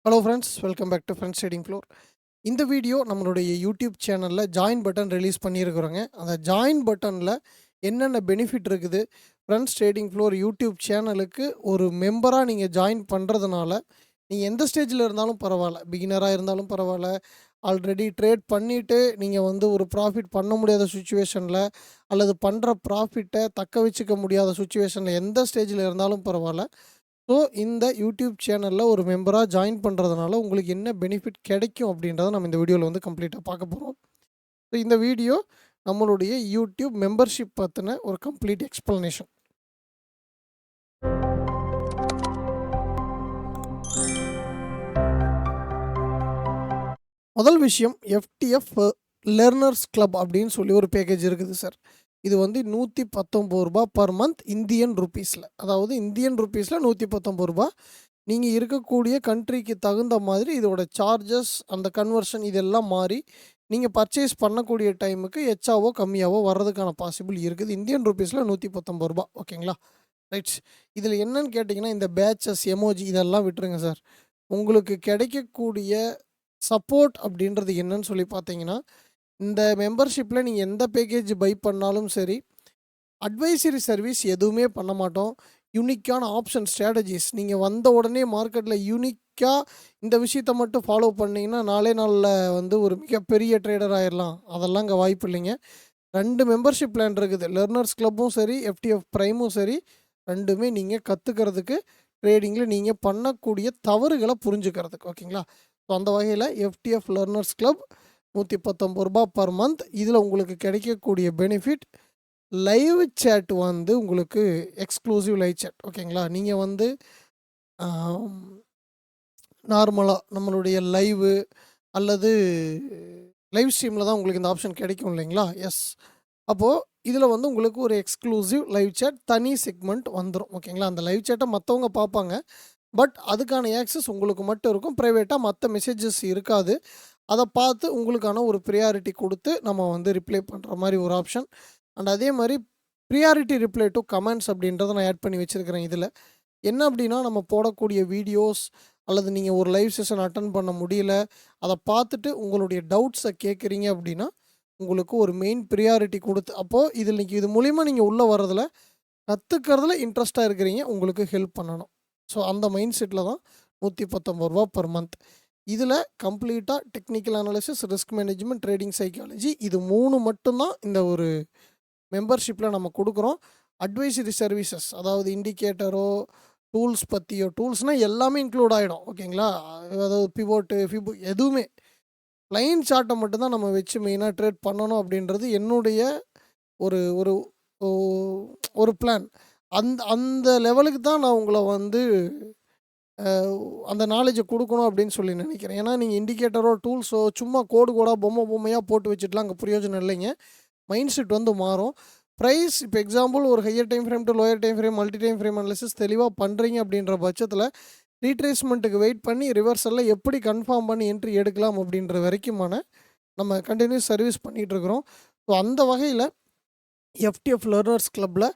Hello friends, welcome back to friends trading floor. இந்த video நம்மளுடைய YouTube சேனலில் join button release பண்ணியிருக்கிறோங்க. அந்த ஜாயின் பட்டனில் என்னென்ன பெனிஃபிட் இருக்குது, ஃப்ரெண்ட்ஸ் ட்ரேடிங் ஃப்ளோர் யூடியூப் சேனலுக்கு ஒரு மெம்பராக நீங்கள் ஜாயின் பண்ணுறதுனால நீங்கள் எந்த ஸ்டேஜில் இருந்தாலும் பரவாயில்ல, பிகினராக இருந்தாலும் பரவாயில்ல, ஆல்ரெடி ட்ரேட் பண்ணிவிட்டு நீங்கள் ஒரு ப்ராஃபிட் பண்ண முடியாத சுச்சுவேஷனில் அல்லது பண்ணுற ப்ராஃபிட்டை தக்க வச்சுக்க முடியாத சுச்சுவேஷனில் எந்த ஸ்டேஜில் இருந்தாலும் பரவாயில்ல. ஸோ இந்த யூடியூப் சேனலில் ஒரு மெம்பராக ஜாயின் பண்ணுறதுனால உங்களுக்கு என்ன பெனிஃபிட் கிடைக்கும் அப்படின்றத நம்ம இந்த வீடியோவில் கம்ப்ளீட்டாக பார்க்க போகிறோம். ஸோ இந்த வீடியோ நம்மளுடைய யூடியூப் மெம்பர்ஷிப் பற்றின ஒரு கம்ப்ளீட் எக்ஸ்ப்ளனேஷன். முதல் விஷயம், எஃப்டிஎஃப் லேர்னர்ஸ் கிளப் அப்படின்னு சொல்லி ஒரு பேக்கேஜ் இருக்குது சார். இது ரூ. 119 பர் மந்த் இந்தியன் ருப்பீஸில், அதாவது இந்தியன் ருப்பீஸில் ரூ. 119. நீங்கள் இருக்கக்கூடிய கண்ட்ரிக்கு தகுந்த மாதிரி இதோட சார்ஜஸ், அந்த கன்வர்ஷன் இதெல்லாம் மாறி நீங்கள் பர்ச்சேஸ் பண்ணக்கூடிய டைமுக்கு எச்சாவோ கம்மியாவோ வர்றதுக்கான பாசிபிள் இருக்குது. இந்தியன் ருப்பீஸில் ரூ. 119. ஓகேங்களா, ரைட்ஸ். இதில் என்னன்னு கேட்டிங்கன்னா, இந்த பேட்சஸ், எமோஜி இதெல்லாம் விட்டுருங்க சார். உங்களுக்கு கிடைக்கக்கூடிய சப்போர்ட் அப்படின்றது என்னன்னு சொல்லி பார்த்தீங்கன்னா, இந்த மெம்பர்ஷிப்பில் நீங்கள் எந்த பேக்கேஜ் பை பண்ணாலும் சரி, அட்வைசரி சர்வீஸ் எதுவுமே பண்ண மாட்டோம். யூனிக்கான ஆப்ஷன் ஸ்ட்ராட்டஜிஸ், நீங்கள் வந்த உடனே மார்க்கெட்டில் யூனிக்காக இந்த விஷயத்தை மட்டும் ஃபாலோ பண்ணிங்கன்னா நாளே நாளில் ஒரு மிகப்பெரிய ட்ரேடர் ஆயிடலாம். அதெல்லாம் இங்கே வாய்ப்பு இல்லைங்க. 2 மெம்பர்ஷிப் பிளான் இருக்குது. லேர்னர்ஸ் கிளப்பும் சரி, எஃப்டிஎஃப் ப்ரைமும் சரி, ரெண்டுமே நீங்கள் கற்றுக்கிறதுக்கு, ட்ரேடிங்கில் நீங்கள் பண்ணக்கூடிய தவறுகளை புரிஞ்சுக்கிறதுக்கு. ஓகேங்களா, ஸோ அந்த வகையில் எஃப்டிஎஃப் லேர்னர்ஸ் கிளப் ரூ. 119 பர் மந்த். இதில் உங்களுக்கு கிடைக்கக்கூடிய பெனிஃபிட், லைவ் சேட் உங்களுக்கு எக்ஸ்க்ளூசிவ் லைவ் சேட். ஓகேங்களா, நீங்கள் நார்மலாக நம்மளுடைய லைவு அல்லது லைவ் ஸ்ட்ரீமில் தான் உங்களுக்கு இந்த ஆப்ஷன் கிடைக்கும் இல்லைங்களா? எஸ். அப்போது இதில் உங்களுக்கு ஒரு எக்ஸ்க்ளூசிவ் லைவ் சேட் தனி செக்மெண்ட் வந்துடும். ஓகேங்களா, அந்த லைவ் சேட்டை மற்றவங்க பார்ப்பாங்க, பட் அதுக்கான ஆக்சஸ் உங்களுக்கு மட்டும் இருக்கும். ப்ரைவேட்டாக மற்ற மெசேஜஸ் இருக்காது. அதை பார்த்து உங்களுக்கான ஒரு ப்ரியாரிட்டி கொடுத்து நம்ம ரிப்ளை பண்ணுற மாதிரி ஒரு ஆப்ஷன். அண்ட் அதே மாதிரி ப்ரியாரிட்டி ரிப்ளை டு கமெண்ட்ஸ் அப்படின்றத நான் ஆட் பண்ணி வச்சுருக்கிறேன். இதில் என்ன அப்படின்னா, நம்ம போடக்கூடிய வீடியோஸ் அல்லது நீங்கள் ஒரு லைவ் செஷன் அட்டன் பண்ண முடியல, அதை பார்த்துட்டு உங்களுடைய டவுட்ஸை கேட்குறீங்க அப்படின்னா உங்களுக்கு ஒரு மெயின் ப்ரியாரிட்டி கொடுத்து, அப்போது இதில் இது மூலிமா நீங்கள் உள்ளே வர்றதில் கற்றுக்கிறதுல இன்ட்ரெஸ்ட்டாக இருக்கிறீங்க, உங்களுக்கு ஹெல்ப் பண்ணணும். ஸோ அந்த மைண்ட் செட்டில் தான் ரூ. 119 பர் மந்த். இதில் கம்ப்ளீட்டாக technical analysis, risk management, trading psychology, இது 3 மட்டும்தான் இந்த ஒரு மெம்பர்ஷிப்பில் நம்ம கொடுக்குறோம். அட்வைசரி சர்வீசஸ், அதாவது இண்டிகேட்டரோ டூல்ஸ் பற்றியோ, டூல்ஸ்னால் எல்லாமே இன்க்ளூட் ஆகிடும். ஓகேங்களா, அதாவது பிவோட்டு, எதுவுமே ப்ளைன் சார்ட்டை மட்டும்தான் நம்ம வச்சு மெயினாக ட்ரேட் பண்ணணும் அப்படின்றது என்னுடைய ஒரு ஒரு ஒரு பிளான். அந்த லெவலுக்கு தான் நான் உங்களை அந்த நாலேஜை கொடுக்கணும் அப்படின்னு சொல்லி நினைக்கிறேன். ஏன்னா நீங்கள் இண்டிகேட்டரோ டூல்ஸோ சும்மா கோடாக பொம்மையாக போட்டு வச்சுட்டுலாம் அங்கே பிரயோஜனம் இல்லைங்க. மைண்ட் செட் மாறும். ப்ரைஸ், இப்போ எக்ஸாம்பிள் ஒரு higher time frame to lower time frame, multi time frame analysis தெளிவாக பண்ணுறீங்க அப்படின்ற பட்சத்தில் ரீட்ரேஸ்மெண்ட்டுக்கு வெயிட் பண்ணி ரிவர்சலில் எப்படி கன்ஃபார்ம் பண்ணி என்ட்ரி எடுக்கலாம் அப்படின்ற வரைக்குமான நம்ம கண்டினியூஸ் சர்வீஸ் பண்ணிகிட்ருக்குறோம். ஸோ அந்த வகையில் எஃப்டிஎஃப் லேர்னர்ஸ் கிளப்பில்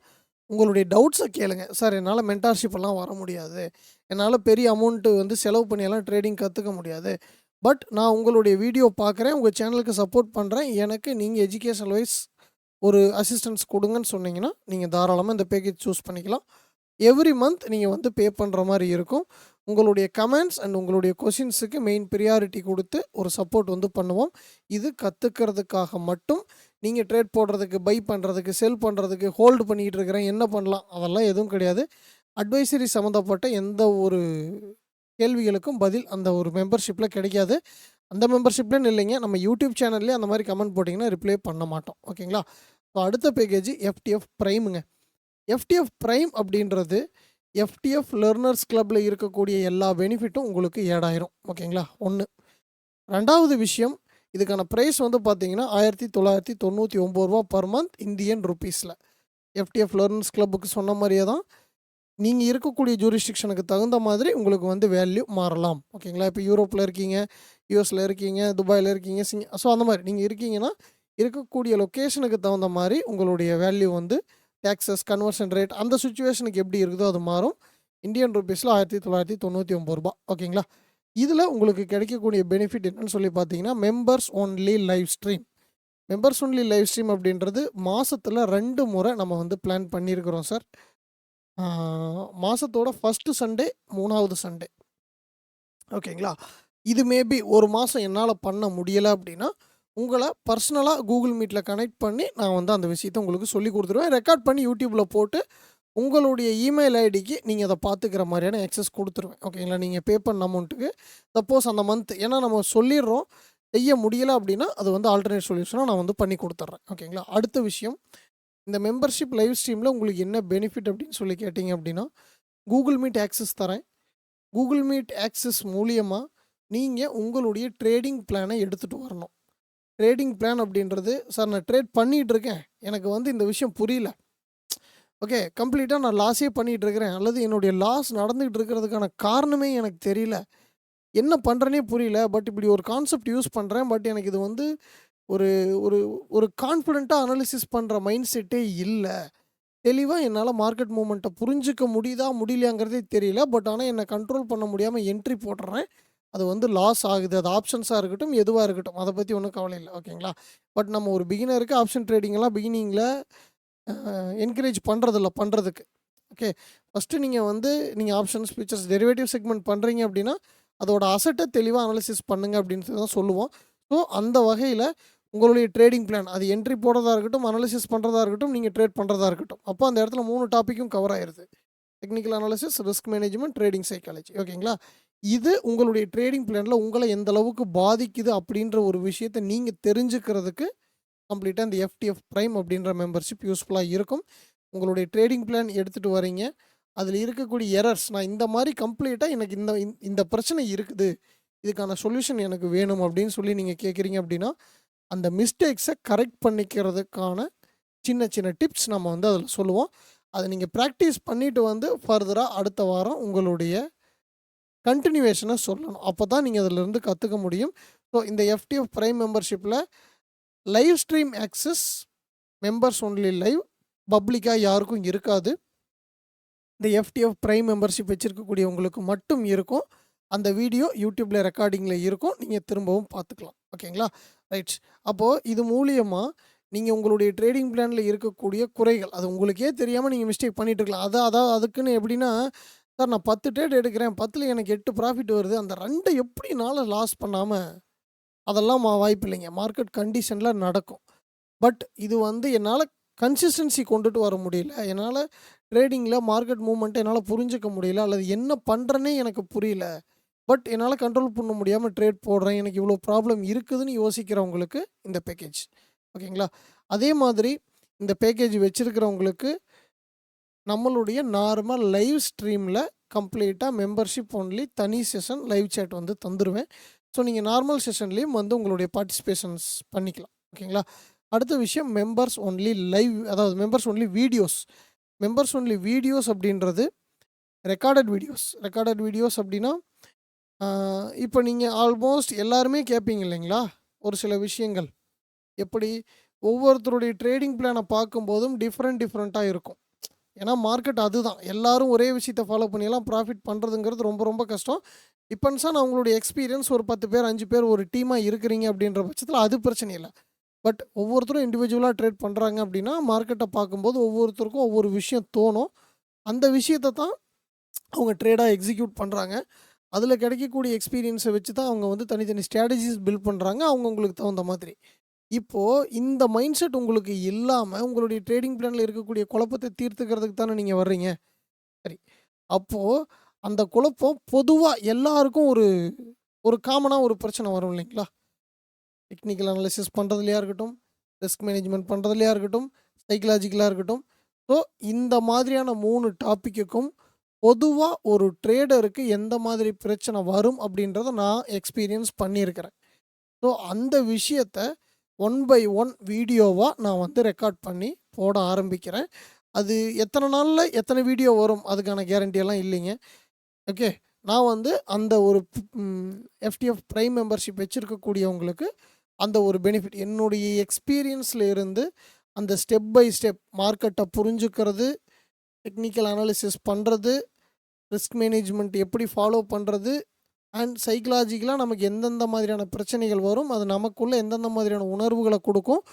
உங்களுடைய டவுட்ஸை கேளுங்க. சார், என்னால் மென்டார்ஷிப்பெல்லாம் வர முடியாது, என்னால் பெரிய அமௌண்ட்டு செலவு பண்ணியெல்லாம் ட்ரேடிங் கற்றுக்க முடியாது, பட் நான் உங்களுடைய வீடியோ பார்க்குறேன், உங்கள் சேனலுக்கு சப்போர்ட் பண்ணுறேன், எனக்கு நீங்கள் எஜுகேஷனல் வைஸ் ஒரு அசிஸ்டன்ஸ் கொடுங்கன்னு சொன்னீங்கன்னா நீங்கள் தாராளமாக இந்த பேக்கேஜ் சூஸ் பண்ணிக்கலாம். எவ்ரி மந்த் நீங்கள் பே பண்ணுற மாதிரி இருக்கும். உங்களுடைய கமெண்ட்ஸ் அண்ட் உங்களுடைய கொஷின்ஸுக்கு மெயின் ப்ரியாரிட்டி கொடுத்து ஒரு சப்போர்ட் பண்ணுவோம். இது கற்றுக்கிறதுக்காக மட்டும். நீங்கள் ட்ரேட் போடுறதுக்கு, பை பண்ணுறதுக்கு, செல் பண்ணுறதுக்கு, ஹோல்டு பண்ணிகிட்டு இருக்கிறேன், என்ன பண்ணலாம், அதெல்லாம் எதுவும் கிடையாது. அட்வைசரி சம்மந்தப்பட்ட எந்த ஒரு கேள்விகளுக்கும் பதில் அந்த ஒரு மெம்பர்ஷிப்பில் கிடைக்காது. அந்த மெம்பர்ஷிப்லேன்னு இல்லைங்க, நம்ம யூடியூப் சேனல்லே அந்த மாதிரி கமெண்ட் போட்டிங்கன்னா ரிப்ளை பண்ண மாட்டோம். ஓகேங்களா, ஸோ அடுத்த பேக்கேஜ் எஃப்டிஎஃப் ப்ரைமுங்க. எஃப்டிஎஃப் ப்ரைம் அப்படின்றது எஃப்டிஎஃப் லேர்னர்ஸ் கிளப்பில் இருக்கக்கூடிய எல்லா பெனிஃபிட்டும் உங்களுக்கு ஆட் ஆயிரும். ஓகேங்களா, 1. 2வது விஷயம், இதுக்கான ப்ரைஸ் பார்த்தீங்கன்னா ரூ. 1999 பர் மந்த் இந்தியன் ருப்பீஸில். எஃப்டிஎஃப் லேர்னர்ஸ் கிளப்புக்கு சொன்ன மாதிரியே தான் நீங்கள் இருக்கக்கூடிய ஜூரிஸ்டிக்ஷனுக்கு தகுந்த மாதிரி உங்களுக்கு வேல்யூ மாறலாம். ஓகேங்களா, இப்போ யூரோப்பில் இருக்கீங்க, யூஎஸில் இருக்கீங்க, துபாயில் இருக்கீங்க, ஸோ அந்த மாதிரி நீங்கள் இருக்கீங்கன்னா இருக்கக்கூடிய லொக்கேஷனுக்கு தகுந்த மாதிரி உங்களுடைய வேல்யூ டேக்ஸஸ், கன்வர்ஷன் ரேட் அந்த சுச்சுவேஷனுக்கு எப்படி இருக்குதோ அது மாறும். இந்தியன் ருப்பீஸில் ரூ. 1999. ஓகேங்களா, இதில் உங்களுக்கு கிடைக்கக்கூடிய பெனிஃபிட் என்னன்னு சொல்லி பார்த்தீங்கன்னா, members only live stream. Members only live stream அப்படின்றது மாசத்துல 2 முறை நம்ம வந்து பிளான் பண்ணியிருக்கிறோம் சார். மாசத்தோட ஃபர்ஸ்ட்டு சண்டே, 3வது சண்டே. ஓகேங்களா? இது மேபி ஒரு மாசம் என்னால பண்ண முடியல அப்படின்னா, உங்கள பர்சனலா Google Meetல கனெக்ட் பண்ணி நான் வந்து அந்த விஷயத்த உங்களுக்கு சொல்லிக் குடுத்துருவேன். ரெக்கார்ட் பண்ணி YouTubeல போட்டு உங்களுடைய இமெயில் ஐடிக்கு நீங்க அத பார்த்துக்கிற மாரியான ஆக்சஸ் குடுத்துருவேன். ஓகேங்களா? நீங்க பே பண்ண அமௌண்ட்டுக்கு சப்போஸ் அந்த மந்த் ஏன்னா நம்ம சொல்லிர்றோம். செய்ய முடியல அப்படின்னா, அது வந்து ஆல்டர்னேட் சொல்யூஷனா நான் வந்து பண்ணி குடுத்துர்றேன். ஓகேங்களா? அடுத்த விஷயம், இந்த மெம்பர்ஷிப் லைவ் ஸ்ட்ரீம்ல உங்களுக்கு என்ன பெனிஃபிட் அப்படின்னு சொல்லி கேட்டீங்க அப்படின்னா, Google Meet ஆக்சஸ் தரேன். Google Meet ஆக்சஸ் மூலியமா நீங்க உங்களுடைய ட்ரேடிங் பிளான எடுத்துட்டு வரணும். ட்ரேடிங் பிளான் அப்படின்றது, சார் நான் ட்ரேட் பண்ணிட்டு இருக்கேன். எனக்கு வந்து இந்த விஷயம் புரியல. ஓகே. கம்ப்ளீட்டா நான் லாஸே பண்ணிட்டு இருக்கிறேன். அல்லது என்னுடைய லாஸ் நடந்துகிட்டு இருக்கிறதுக்கான காரணமே எனக்கு தெரியல. என்ன பண்றேன்னே புரியல. பட் இப்படி ஒரு கான்செப்ட் யூஸ் பண்றேன். பட் எனக்கு இது வந்து ஒரு ஒரு ஒரு கான்ஃபிடென்ட்டா அனாலிசிஸ் பண்ற மைண்ட் செட்டே இல்ல. தெளிவா என்னால மார்க்கெட் மூவ்மெண்ட்ட புரிஞ்சுக்க முடியுதா, முடியலையாங்கிறதே தெரியல. பட் ஆனா என்ன கண்ட்ரோல் பண்ண முடியாம என்ட்ரி போட்டுர்றேன். அது வந்து லாஸ் ஆகுது. அது ஆப்ஷன்ஸா இருக்கட்டும், எதுவா இருக்கட்டும். அத பத்தி ஒண்ணும் கவலை இல்ல. ஓகேங்களா? பட் நம்ம ஒரு பிகினருக்கு ஆப்ஷன் ட்ரேடிங்லாம் பிகினிங்ல என்கரேஜ் பண்றதில்ல பண்றதுக்கு. ஓகே. ஃபர்ஸ்ட்டு நீங்க ஆப்ஷன்ஸ், ஃபியூச்சர்ஸ், டெரிவேட்டிவ் செக்மெண்ட் பண்றீங்க அப்படின்னா, அதோட அசெட்ட தெளிவா அனாலிசிஸ் பண்ணுங்க அப்படின்னு தான் சொல்லுவோம். ஸோ அந்த வகையில உங்களுடைய ட்ரேடிங் பிளான் அது என்ட்ரி போடுறதா இருக்கட்டும், அனாலிசிஸ் பண்றதா இருக்கட்டும், நீங்க ட்ரேட் பண்றதா இருக்கட்டும். அப்போ அந்த இடத்துல 3 டாபிக்கும் கவர் ஆயிருது. Technical analysis, risk management, trading psychology. ஓகேங்களா? இது உங்களுடைய ட்ரேடிங் பிளான்ல உங்கள எந்த அளவுக்கு பாதிக்குது அப்படின்ற ஒரு விஷயத்த நீங்க தெரிஞ்சுக்கிறதுக்கு கம்ப்ளீட்டா இந்த எஃப்டிஎஃப் பிரைம் அப்படின்ற மெம்பர்ஷிப் யூஸ்ஃபுல்லா இருக்கும். உங்களுடைய ட்ரேடிங் பிளான் எடுத்துட்டு வரீங்க. அதில இருக்கக்கூடிய எரர்ஸ் நான் இந்த மாரி கம்ப்ளீட்டா எனக்கு இந்த பிரச்சனை இருக்குது. இதுக்கான சொல்யூஷன் எனக்கு வேணும் அப்படின்னு சொல்லி நீங்க கேட்குறீங்க அப்படின்னா, அந்த மிஸ்டேக்ஸ கரெக்ட் பண்ணிக்கிறதுக்கான சின்ன சின்ன டிப்ஸ் நம்ம வந்து அதில சொல்லுவோம். அத நீங்க பிராக்டிஸ் பண்ணிட்டு வந்து ஃபர்தரா அடுத்த வாரம் உங்களுடைய கன்டினியூவேஷன சொல்லணும். அப்பதான் நீங்க அதிலிருந்து கத்துக்க முடியும். ஸோ இந்த எஃப்டிஎஃப் பிரைம் மெம்பர்ஷிப்ல live stream access members only live பப்ளிக்கா யாருக்கும் இருக்காது. இந்த எஃப்டிஎஃப் பிரைம் மெம்பர்ஷிப் வச்சிருக்கக்கூடியவங்களுக்கு மட்டும் இருக்கும். அந்த வீடியோ யூடியூப்ல ரெக்கார்டிங்ல இருக்கும். நீங்க திரும்பவும் பார்த்துக்கலாம். ஓகேங்களா? ரைட். அப்போ இது மூலியமா நீங்க உங்களுடைய ட்ரேடிங் பிளான்ல இருக்கக்கூடிய குறைகள், அது உங்களுக்கே தெரியாம நீங்க மிஸ்டேக் பண்ணிட்டு இருக்கலாம். அதான் அதுக்குன்னு எப்படின்னா, சார் நான் 10 ட்ரேட் எடுக்கிறேன். 10ல எனக்கு 8 ப்ராஃபிட் வருது. அந்த 2 எப்படி என்னால லாஸ் பண்ணாம அதெல்லாம் வாய்ப்பில்லைங்க. மார்க்கெட் கண்டிஷன்ல நடக்கும். பட் இது வந்து என்னால கன்சிஸ்டன்சி கொண்டுட்டு வர முடியல. என்னால ட்ரேடிங்ல மார்க்கெட் மூவ்மெண்ட்ட என்னால புரிஞ்சுக்க முடியல. அல்லது என்ன பண்றேன்னே எனக்கு புரியல. பட் என்னால கண்ட்ரோல் பண்ண முடியாம ட்ரேட் போடுறேன். எனக்கு இவ்வளோ ப்ராப்ளம் இருக்குதுன்னு யோசிக்கிறவங்களுக்கு இந்த பேக்கேஜ். ஓகேங்களா? அதே மாதிரி இந்த பேக்கேஜ் வச்சிருக்கிறவங்களுக்கு நம்மளுடைய நார்மல் லைவ் ஸ்ட்ரீம்ல கம்ப்ளீட்டா மெம்பர்ஷிப் ஒன்லி தனி செஷன் லைவ் சேட் வந்து தந்துருவேன். ஸோ நீங்க நார்மல் செஷன்லயும் வந்து உங்களுடைய பார்ட்டிசிபேஷன்ஸ் பண்ணிக்கலாம். ஓகேங்களா? அடுத்த விஷயம் மெம்பர்ஸ் ஒன்லி லைவ் அதாவது members only videos. Members only videos அப்படின்றது ரெக்கார்டட் வீடியோஸ் அப்படின்னா, இப்போ நீங்க ஆல்மோஸ்ட் எல்லாருமே கேட்பீங்க இல்லைங்களா? ஒரு சில விஷயங்கள். எப்படி ஒவ்வொருத்தருடைய ட்ரேடிங் பிளான பார்க்கும்போதும் டிஃப்ரெண்ட்டா இருக்கும். ஏன்னா மார்க்கெட் அதுதான். எல்லாரும் ஒரே விஷயத்த ஃபாலோ பண்ணிலாம் ப்ராஃபிட் பண்ணுறதுங்கிறது ரொம்ப ரொம்ப கஷ்டம். டிபெண்ட்ஸ் ஆன் அவங்களுடைய எக்ஸ்பீரியன்ஸ். ஒரு 10 பேர் 5 பேர் ஒரு டீமா இருக்கிறீங்க அப்படின்ற பட்சத்தில அது பிரச்சனை இல்ல. பட் ஒவ்வொருத்தரும் இண்டிவிஜுவலா ட்ரேட் பண்றாங்க அப்படின்னா, மார்க்கெட்ட பார்க்கும்போது ஒவ்வொருத்தருக்கும் ஒவ்வொரு விஷயம் தோணும். அந்த விஷயத்த தான் அவங்க ட்ரேடா எக்ஸிக்யூட் பண்றாங்க. அதில கிடைக்கக்கூடிய எக்ஸ்பீரியன்ஸ வச்சு தான் அவங்க வந்து தனித்தனி ஸ்ட்ராட்டஜிஸ் பில்ட் பண்றாங்க. அவங்கவங்களுக்கு தகுந்த மாதிரி. இப்போ இந்த மைண்ட் செட் உங்களுக்கு இல்லாம, உங்களுடைய ட்ரேடிங் பிளான்ல இருக்கக்கூடிய குழப்பத்த தீர்த்துக்கிறதுக்கு தானே நீங்க வர்றீங்க. சரி. அப்போ அந்த குழப்பம் பொதுவா எல்லாருக்கும் ஒரு ஒரு காமனா ஒரு பிரச்சனை வரும் இல்லைங்களா? டெக்னிக்கல் அனாலிசிஸ் பண்றதுலயா இருக்கட்டும், ரிஸ்க் மேனேஜ்மென்ட் பண்றதுலயா இருக்கட்டும், சைக்காலஜிக்கலா இருக்கட்டும். ஸோ இந்த மாதிரியான 3 டாபிக்குக்கும் பொதுவா ஒரு ட்ரேடருக்கு எந்த மாதிரி பிரச்சனை வரும் அப்படின்றத நான் எக்ஸ்பீரியன்ஸ் பண்ணியிருக்கிறேன். ஸோ அந்த விஷயத்த ஒன் பை ஒன் வீடியோவா நான் வந்து ரெக்கார்ட் பண்ணி போட ஆரம்பிக்கிறேன். அது எத்தனை நாள்ல எத்தனை வீடியோ வரும் அதுக்கான கேரண்டி எல்லாம் இல்லைங்க. ஓகே. நான் வந்து அந்த ஒரு எஃப்டிஎஃப் பிரைம் மெம்பர்ஷிப் வச்சிருக்கக்கூடியவங்களுக்கு அந்த ஒரு பெனிஃபிட் என்னுடைய எக்ஸ்பீரியன்ஸ்ல இருந்து அந்த ஸ்டெப் பை ஸ்டெப் மார்க்கெட்ட புரிஞ்சுக்கிறது, டெக்னிக்கல் அனாலிசிஸ் பண்றது, ரிஸ்க் மேனேஜ்மெண்ட் எப்படி ஃபாலோ பண்றது, அண்ட் சைக்கலாஜிக்கலா நமக்கு எந்தெந்த மாதிரியான பிரச்சனைகள் வரும், அது நமக்குள்ள எந்தெந்த மாதிரியான உணர்வுகள குடுக்கும்.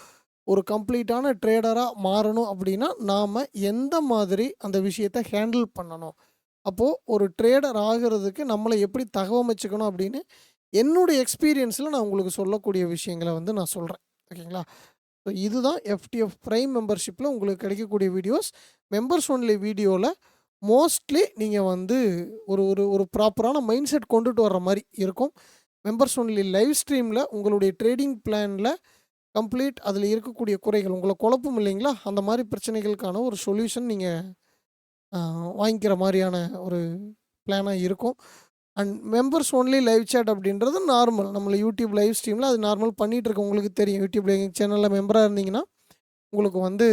ஒரு கம்ப்ளீட்டான ட்ரேடரா மாறணும் அப்படின்னா, நாம எந்த மாதிரி அந்த விஷயத்த ஹேண்டில் பண்ணணும். அப்போ ஒரு ட்ரேடர் ஆகுறதுக்கு நம்மள எப்படி தகவமைச்சுக்கணும் அப்படின்னு, என்னுடைய எக்ஸ்பீரியன்ஸ்ல நான் உங்களுக்கு சொல்லக்கூடிய விஷயங்கள வந்து நான் சொல்றேன். ஓகேங்களா? ஸோ இதுதான் எஃப்டிஎஃப் பிரைம் மெம்பர்ஷிப்ல உங்களுக்கு கிடைக்கக்கூடிய வீடியோஸ். மெம்பர்ஸ் ஒன்லி வீடியோல மோஸ்ட்லி நீங்க வந்து ஒரு ஒரு ஒரு ப்ராப்பரான மைண்ட் செட் கொண்டுட்டு வர்ற மாரி இருக்கும். மெம்பர்ஸ் ஒன்லி லைவ் ஸ்ட்ரீம்ல உங்களுடைய ட்ரேடிங் பிளான்ல கம்ப்ளீட் அதில இருக்கக்கூடிய குறைகள் உங்கள குழப்பும் இல்லைங்களா? அந்த மாரி பிரச்சனைகளுக்கான ஒரு சொல்யூஷன் நீங்க அ வாங்கிக்கிற மாரியான ஒரு பிளானா இருக்கும். And members only live chat அப்படின்றது நார்மல். நம்மள யூடியூப் லைவ் ஸ்ட்ரீம்ல அது நார்மல் பண்ணிட்டு இருக்கோம். உங்களுக்கு தெரியும். யூடியூப்ல எங்க சேனல்ல மெம்பரா இருந்தீங்கன்னா, உங்களுக்கு வந்து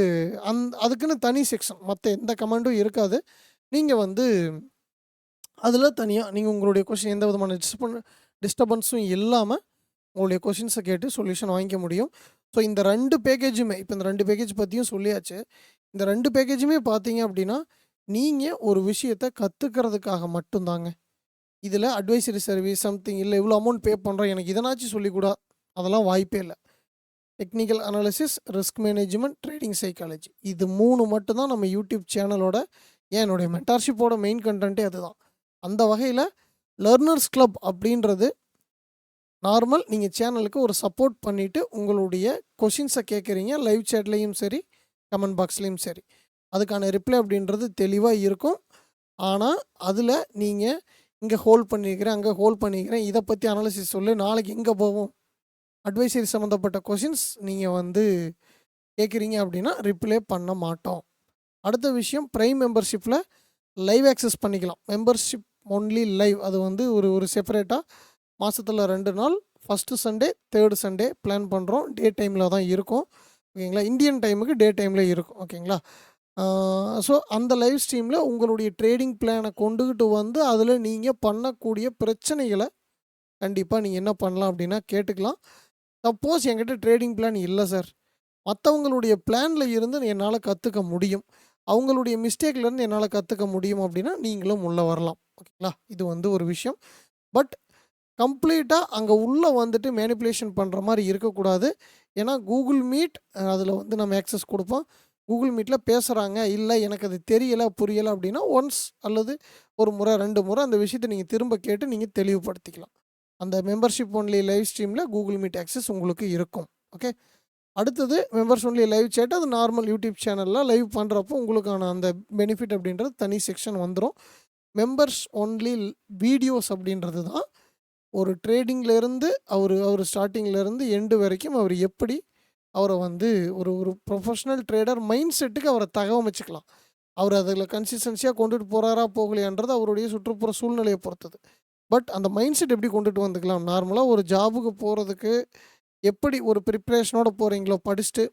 அதுக்குன்னு தனி செக்ஷன். மத்த எந்த கமெண்டும் இருக்காது. நீங்க வந்து அதில தனியா நீங்க உங்களுடைய கொஸ்டின் எந்த விதமான டிஸ்டர்பன்ஸும் இல்லாம உங்களுடைய கொஸ்டின்ஸ கேட்டு சொல்யூஷன் வாங்கிக்க முடியும். ஸோ இந்த 2 பேக்கேஜுமே இப்ப இந்த 2 பேக்கேஜ் பத்தியும் சொல்லியாச்சு. இந்த 2 பேக்கேஜுமே பார்த்தீங்க அப்படின்னா, நீங்க ஒரு விஷயத்த கத்துக்கிறதுக்காக மட்டும் தாங்க. இதில அட்வைசரி சர்வீஸ் சம்திங் இல்ல இவ்வளோ அமௌண்ட் பே பண்றோம். எனக்கு இதனாச்சும் சொல்லிக் குடா அதெல்லாம் வாய்ப்பே இல்ல. Technical analysis, risk management, trading psychology. இது 3 மட்டும் தான் நம்ம யூடியூப் சேனலோட என்னுடைய மென்டார்ஷிப்போட மெயின் கன்டென்ட்டே அதுதான். அந்த வகையில லர்னர்ஸ் கிளப் அப்படின்றது நார்மல் நீங்க சேனலுக்கு ஒரு சப்போர்ட் பண்ணிட்டு உங்களுடைய கொஸ்டின்ஸ கேட்குறீங்க. லைவ் சேட்லயும் சரி, கமெண்ட் பாக்ஸ்லயும் சரி. அதுக்கான ரிப்ளை அப்படின்றது தெளிவா இருக்கும். ஆனா, அதில நீங்க இங்க ஹோல்ட் பண்ணியிருக்கிறேன், அங்க ஹோல்ட் பண்ணியிருக்கிறேன். இத பத்தி அனாலிசிஸ் சொல்லு. நாளைக்கு எங்க போவோம்? அட்வைசரி சம்மந்தப்பட்ட கொஸ்டின்ஸ் நீங்க வந்து கேட்குறீங்க அப்படின்னா, ரிப்ளை பண்ண மாட்டோம். அடுத்த விஷயம் பிரைம் மெம்பர்ஷிப்ல லைவ் ஆக்சஸ் பண்ணிக்கலாம். மெம்பர்ஷிப் ஒன்லி லைவ் அது வந்து ஒரு ஒரு செப்பரேட்டா மாசத்துல 2 நாள் ஃபர்ஸ்ட்டு சண்டே, 3 சண்டே பிளான் பண்றோம். டே டைம்ல தான் இருக்கும். ஓகேங்களா? இந்தியன் டைமுக்கு டே டைம்ல இருக்கும். ஓகேங்களா? ஸோ அந்த லைவ் ஸ்ட்ரீம்ல உங்களுடைய ட்ரேடிங் பிளான கொண்டுகிட்டு வந்து, அதில நீங்க பண்ணக்கூடிய பிரச்சனைகள கண்டிப்பா நீங்க என்ன பண்ணலாம் அப்படின்னா கேட்டுக்கலாம். சப்போஸ் என்கிட்ட ட்ரேடிங் பிளான் இல்ல சார். மத்தவங்களுடைய பிளான்ல இருந்து என்னால கத்துக்க முடியும். அவங்களுடைய மிஸ்டேக்லேருந்து என்னால கத்துக்க முடியும் அப்படின்னா, நீங்களும் உள்ள வரலாம். ஓகேங்களா? இது வந்து ஒரு விஷயம். பட் கம்ப்ளீட்டா அங்க உள்ள வந்துட்டு மேனிபுலேஷன் பண்ற மாரி இருக்கக்கூடாது. ஏன்னா கூகுள் மீட் அதில வந்து நம்ம ஆக்சஸ் குடுப்போம். கூகுள் மீட்ல பேசுறாங்க. இல்ல எனக்கு அது தெரியல, புரியல அப்படின்னா, ஒன்ஸ் அல்லது 1 முறை, 2 முறை அந்த விஷயத்த நீங்க திரும்ப கேட்டு நீங்க தெளிவுபடுத்திக்கலாம். அந்த மெம்பர்ஷிப் ஒன்லி லைவ் ஸ்ட்ரீம்ல கூகுள் மீட் ஆக்சஸ் உங்களுக்கு இருக்கும். ஓகே. அடுத்தது மெம்பர்ஸ் ஒன்லி லைவ் சேட் அது நார்மல் யூடியூப் சேனல்ல லைவ் பண்றப்போ உங்களுக்கான அந்த பெனிஃபிட் அப்படின்றது தனி செக்ஷன் வந்துரும். மெம்பர்ஸ் ஒன்லி வீடியோஸ் அப்படின்றது தான் ஒரு ட்ரேடிங்லேருந்து அவரு ஸ்டார்ட்டிங்லேருந்து எண்டு வரைக்கும் அவர் எப்படி அவர வந்து ஒரு ஒரு ப்ரொஃபஷனல் ட்ரேடர் மைண்ட் செட்டுக்கு அவர தகவமைச்சுக்கலாம். அவர் அதில கன்சிஸ்டன்ஸியா கொண்டுட்டு போறாரா, போகலையான்றது அவருடைய சுற்றுப்புற சூழ்நிலைய பொறுத்தது. பட் அந்த மைண்ட் செட் எப்படி கொண்டுட்டு வந்துக்கலாம்? நார்மலா ஒரு ஜாபுக்கு போறதுக்கு எப்படி ஒரு ப்ரிப்பரேஷனோட போறீங்களோ படிச்சுட்டு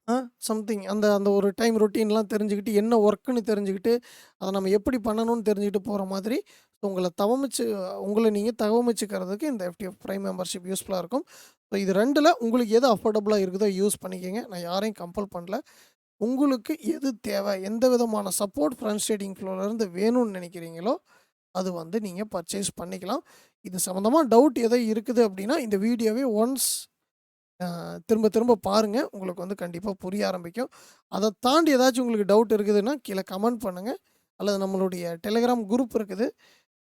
ஆ சம்திங் அந்த அந்த ஒரு டைம் ரொட்டீன்லாம் தெரிஞ்சுக்கிட்டு, என்ன ஒர்க்குன்னு தெரிஞ்சுக்கிட்டு, அத நம்ம எப்படி பண்ணணும்னு தெரிஞ்சுக்கிட்டு போற மாதிரி, உங்கள நீங்க தகவமைச்சுக்கிறதுக்கு இந்த எஃப்டிஎஃப் பிரைம் மெம்பர்ஷிப் யூஸ்ஃபுல்லா இருக்கும். ஸோ இது 2ல உங்களுக்கு எது அஃபோர்டபுளா இருக்குதோ யூஸ் பண்ணிக்கங்க. நான் யாரையும் கம்பல் பண்ணல. உங்களுக்கு எது தேவை? எந்த விதமான சப்போர்ட் ஃப்ரெண்ட்ஸ் ட்ரேடிங் ஃப்ளோலருந்து வேணும்னு நெனைக்கிறீங்களோ, அது வந்து நீங்க பர்ச்சேஸ் பண்ணிக்கலாம். இது சம்மந்தமா டவுட் எதா இருக்குது அப்படின்னா, இந்த வீடியோவை ஒன்ஸ் திரும்ப திரும்ப பாருங்க. உங்களுக்கு வந்து கண்டிப்பா புரிய ஆரம்பிக்கும். அத தாண்டி ஏதாச்சும் உங்களுக்கு டவுட் இருக்குதுன்னா, கீழ கமெண்ட் பண்ணுங்க. அல்லது நம்மளுடைய டெலகிராம் குரூப் இருக்குது.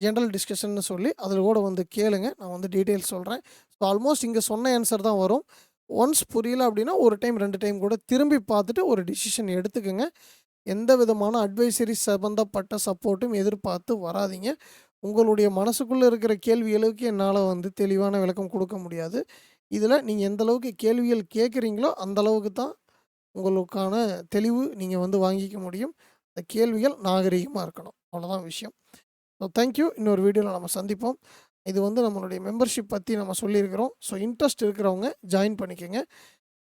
ஜெனரல் டிஸ்கஷன்னு சொல்லி அதில கூட வந்து கேளுங்க. நான் வந்து டீட்டெயில்ஸ் சொல்றேன். ஸோ ஆல்மோஸ்ட் இங்க சொன்ன ஆன்சர் தான் வரும். ஒன்ஸ் புரியல அப்படின்னா, 1 டைம், 2 டைம் கூட திரும்பி பார்த்துட்டு ஒரு டிசிஷன் எடுத்துக்கங்க. எந்த விதமான அட்வைசரி சம்மந்தப்பட்ட சப்போர்ட்டும் எதிர்பார்த்து வராதீங்க. உங்களுடைய மனசுக்குள்ள இருக்கிற கேள்விகளுக்கு என்னால வந்து தெளிவான விளக்கம் குடுக்க முடியாது. இதில நீங்க எந்த அளவுக்கு கேள்விகள் கேட்குறீங்களோ, அந்த அளவுக்கு தான் உங்களுக்கான தெளிவு நீங்க வந்து வாங்கிக்க முடியும். அந்த கேள்விகள் நாகரீகமா இருக்கணும். அவ்வளோதான் விஷயம். So thank you. இன்னொரு வீடியோல நம்ம சந்திப்போம். இது வந்து நம்மளுடைய மெம்பர்ஷிப் பத்தி நம்ம சொல்லியிருக்கிறோம். ஸோ இன்ட்ரெஸ்ட் இருக்கிறவங்க ஜாயின் பண்ணிக்கங்க.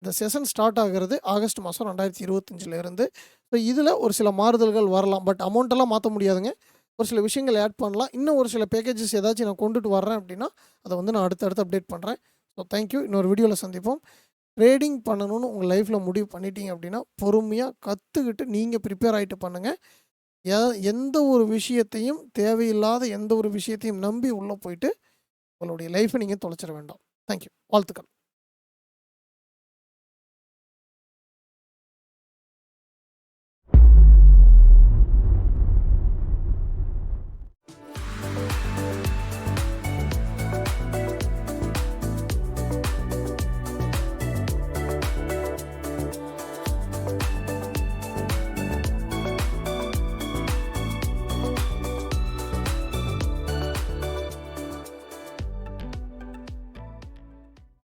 இந்த செஷன் ஸ்டார்ட் ஆகுறது ஆகஸ்ட் மாதம் 2025ல இருந்து. ஸோ இதில ஒரு சில மாறுதல்கள் வரலாம். பட் அமௌண்ட்டெல்லாம் மாத்த முடியாதுங்க. ஒரு சில விஷயங்கள் ஆட் பண்ணலாம். இன்னும் ஒரு சில பேக்கேஜஸ் ஏதாச்சும் நான் கொண்டுட்டு வர்றேன் அப்படின்னா, அத வந்து நான் அடுத்து அப்டேட் பண்றேன். So thank you. இன்னொரு வீடியோல சந்திப்போம். ட்ரேடிங் பண்ணணும்னு உங்க லைஃப்ல முடிவு பண்ணிட்டீங்க அப்படின்னா, பொறுமையா கத்துக்கிட்டு நீங்க ப்ரிப்பேர் ஆயிட்டு பண்ணுங்க. எந்த ஒரு விஷயத்தையும் தேவையில்லாத எந்த ஒரு விஷயத்தையும் நம்பி உள்ளே போயிட்டு உங்களுடைய லைஃப்பை நீங்கள் தொலைச்சிட வேண்டாம். தேங்க்யூ. வாழ்த்துக்கள்.